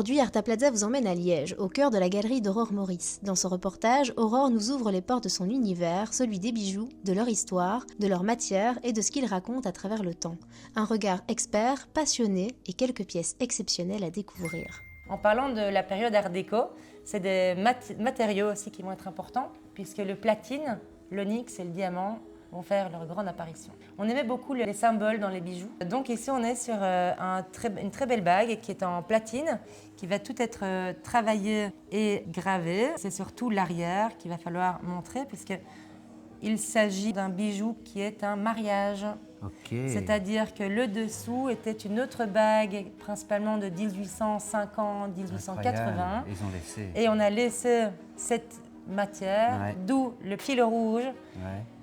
Aujourd'hui, Arta Plaza vous emmène à Liège, au cœur de la galerie d'Aurore Maurice. Dans son reportage, Aurore nous ouvre les portes de son univers, celui des bijoux, de leur histoire, de leur matière et de ce qu'ils racontent à travers le temps. Un regard expert, passionné et quelques pièces exceptionnelles à découvrir. En parlant de la période Art déco, c'est des matériaux aussi qui vont être importants, puisque le platine, l'onyx et le diamant vont faire leur grande apparition. On aimait beaucoup les symboles dans les bijoux. Donc ici, on est sur une très belle bague qui est en platine, qui va tout être travaillé et gravé. C'est surtout l'arrière qu'il va falloir montrer, puisqu'il s'agit d'un bijou qui est un mariage. Okay. C'est-à-dire que le dessous était une autre bague, principalement de 1850, 1880. Ils ont laissé. Et on a laissé cette matière, d'où le fil rouge,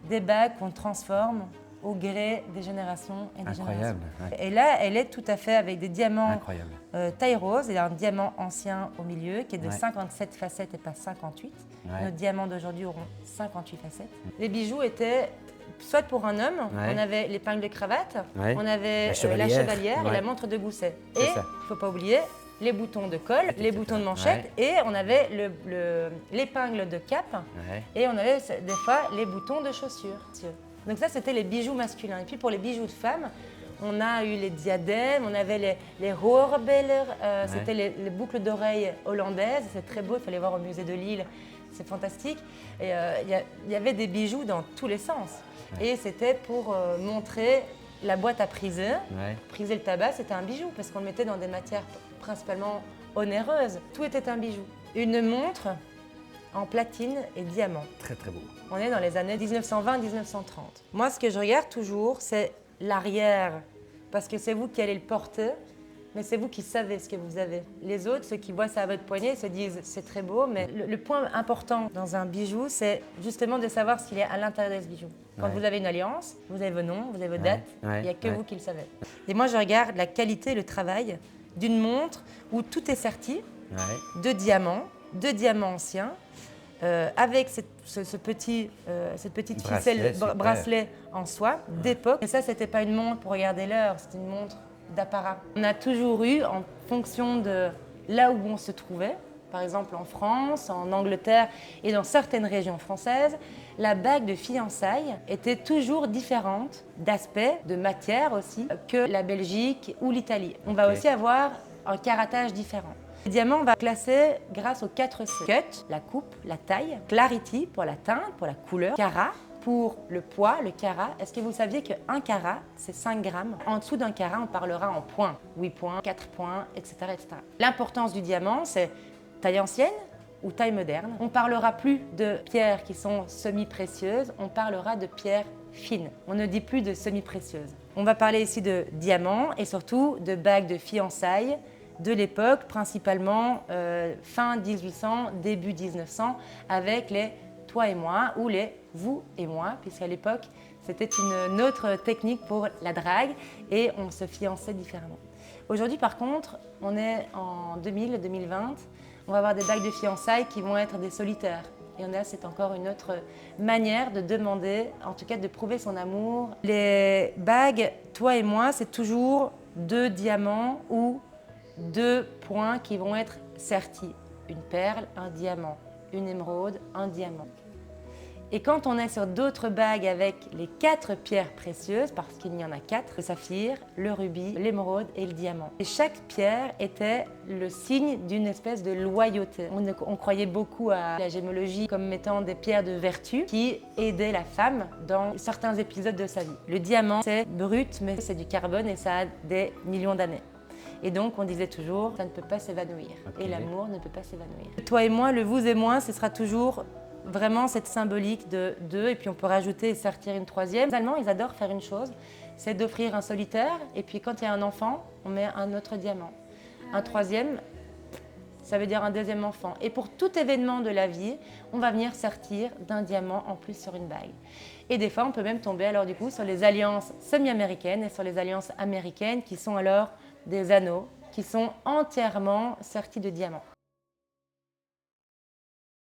des bagues qu'on transforme au gré des générations et des générations. Et là, elle est tout à fait avec des diamants taille rose et un diamant ancien au milieu qui est de 57 facettes et pas 58. Nos diamants d'aujourd'hui auront 58 facettes. Les bijoux étaient soit pour un homme, on avait l'épingle de cravate, on avait la chevalière et la montre de gousset. Et, il ne faut pas oublier, les boutons de col, les boutons de manchette et on avait l'épingle de cape et on avait des fois les boutons de chaussures. Donc ça, c'était les bijoux masculins. Et puis pour les bijoux de femmes, on a eu les diadèmes, on avait les Hoorbeller, c'était les boucles d'oreilles hollandaises, c'est très beau, il fallait voir au musée de Lille, c'est fantastique. Et il y avait des bijoux dans tous les sens. Et c'était pour montrer la boîte à priser. Priser le tabac, c'était un bijou parce qu'on le mettait dans des matières principalement onéreuses. Tout était un bijou. Une montre en platine et diamant. Très très beau. On est dans les années 1920-1930. Moi, ce que je regarde toujours, c'est l'arrière parce que c'est vous qui allez le porter, mais c'est vous qui savez ce que vous avez. Les autres, ceux qui voient ça à votre poignet, se disent c'est très beau, mais le point important dans un bijou, c'est justement de savoir ce qu'il y a à l'intérieur de ce bijou. Quand vous avez une alliance, vous avez vos noms, vous avez vos dates, il n'y a que vous qui le savez. Et moi, je regarde la qualité, le travail d'une montre où tout est serti de diamants anciens, avec cette petite ficelle, bracelet en soie d'époque. Et ça, c'était pas une montre pour regarder l'heure, c'était une montre d'apparat. On a toujours eu, en fonction de là où on se trouvait, par exemple en France, en Angleterre et dans certaines régions françaises, la bague de fiançailles était toujours différente d'aspect, de matière aussi, que la Belgique ou l'Italie. On va aussi avoir un caratage différent. Le diamant, on va classer grâce aux 4 C. Cut, la coupe, la taille. Clarity, pour la teinte, pour la couleur. Carat, pour le poids, le carat. Est-ce que vous saviez qu'un carat, c'est 5 grammes? En dessous d'un carat, on parlera en points. 8 points, 4 points, etc. etc. L'importance du diamant, c'est taille ancienne ou taille moderne. On ne parlera plus de pierres qui sont semi-précieuses, on parlera de pierres fines. On ne dit plus de semi-précieuses. On va parler ici de diamants et surtout de bagues de fiançailles de l'époque, principalement fin 1800, début 1900, avec les toi et moi ou les vous et moi, puisqu'à l'époque, c'était une autre technique pour la drague et on se fiançait différemment. Aujourd'hui, par contre, on est en 2000-2020, on va avoir des bagues de fiançailles qui vont être des solitaires. Et là, c'est encore une autre manière de demander, en tout cas de prouver son amour. Les bagues, toi et moi, c'est toujours 2 diamants ou 2 points qui vont être sertis. Une perle, un diamant. Une émeraude, un diamant. Et quand on est sur d'autres bagues avec les 4 pierres précieuses, parce qu'il y en a 4, le saphir, le rubis, l'émeraude et le diamant. Et chaque pierre était le signe d'une espèce de loyauté. On croyait beaucoup à la gémologie comme mettant des pierres de vertu qui aidaient la femme dans certains épisodes de sa vie. Le diamant, c'est brut, mais c'est du carbone et ça a des millions d'années. Et donc, on disait toujours, ça ne peut pas s'évanouir. Et l'amour ne peut pas s'évanouir. Toi et moi, le vous et moi, ce sera toujours vraiment cette symbolique de 2. Et puis, on peut rajouter et sortir une 3e. Les Allemands, ils adorent faire une chose, c'est d'offrir un solitaire. Et puis, quand il y a un enfant, on met un autre diamant. Un 3e, ça veut dire un 2e enfant. Et pour tout événement de la vie, on va venir sortir d'un diamant en plus sur une bague. Et des fois, on peut même tomber alors du coup sur les alliances semi-américaines et sur les alliances américaines qui sont alors des anneaux qui sont entièrement sertis de diamants.